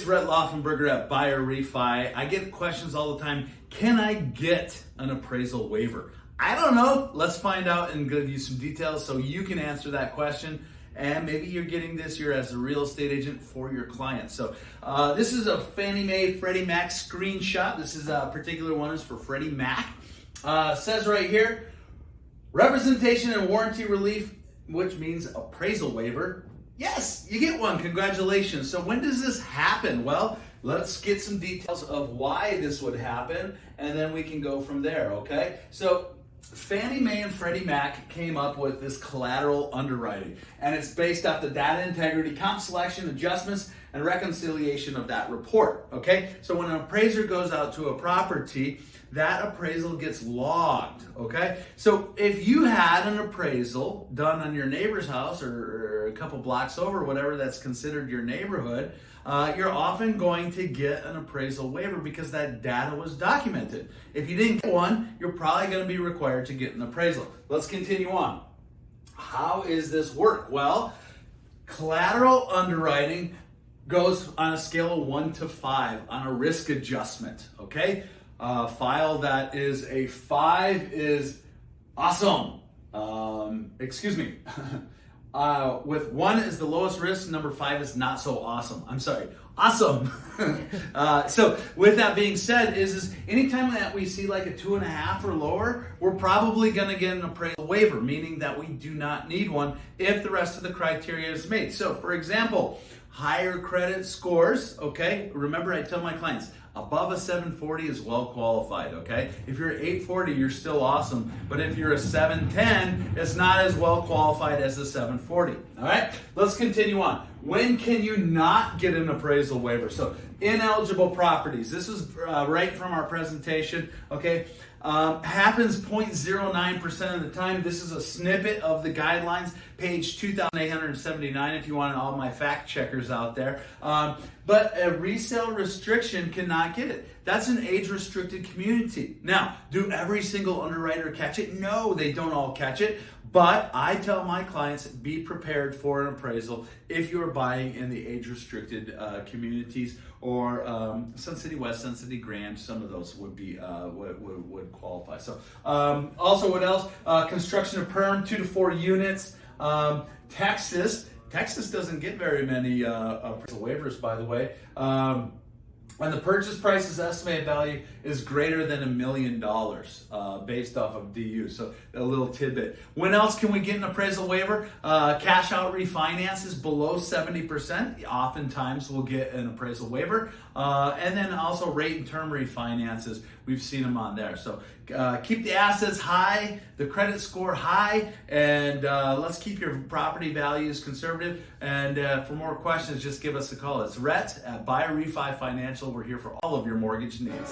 it's Rhett Laufenburger at BUYorREFI. I get questions all the time. Can I get an appraisal waiver? I don't know. Let's find out and give you some details so you can answer that question. And maybe you're getting this year as a real estate agent for your clients. So this is a Fannie Mae Freddie Mac screenshot. This is a particular one is for Freddie Mac. Says right here, representation and warranty relief, which means appraisal waiver. Yes, you get one. Congratulations. So when does this happen? Well, let's get some details of why this would happen, and then we can go from there, okay? So Fannie Mae and Freddie Mac came up with this collateral underwriting, and it's based off the data integrity, comp selection, adjustments, and reconciliation of that report, okay? So when an appraiser goes out to a property, that appraisal gets logged, okay? So if you had an appraisal done on your neighbor's house or a couple blocks over, whatever that's considered your neighborhood, you're often going to get an appraisal waiver because that data was documented. If you didn't get one, you're probably going to be required to get an appraisal. Let's continue on. How is this work? Well, collateral underwriting goes on a scale of 1 to 5 on a risk adjustment, okay? File that is a 5 is awesome. With 1 is the lowest risk, number 5 is not so awesome. I'm sorry, awesome. So with that being said, is anytime that we see like a 2.5 or lower, we're probably gonna get an appraisal waiver, meaning that we do not need one if the rest of the criteria is made. So for example, higher credit scores, okay? Remember I tell my clients, above a 740 is well qualified, okay? If you're 840, you're still awesome. But if you're a 710, it's not as well qualified as a 740, all right? Let's continue on. When can you not get an appraisal waiver? So ineligible properties. This is right from our presentation, okay? Happens 0.09% of the time. This is a snippet of the guidelines, page 2,879 if you want all my fact checkers out there. But a resale restriction cannot get it. That's an age-restricted community. Now, do every single underwriter catch it? No, they don't all catch it. But I tell my clients, be prepared for an appraisal if you're buying in the age-restricted communities or Sun City West, Sun City Grand. Some of those would be would qualify. So also, what else? Construction of perm, 2 to 4 units. Texas doesn't get very many appraisal waivers, by the way. When the purchase price's estimated value is greater than $1 million based off of DU. So a little tidbit. When else can we get an appraisal waiver? Cash out refinances below 70%. Oftentimes we'll get an appraisal waiver. And then also rate and term refinances. We've seen them on there. So keep the assets high, the credit score high, and let's keep your property values conservative. And for more questions, just give us a call. It's Rhett at BUYorREFI Financial. We're here for all of your mortgage needs.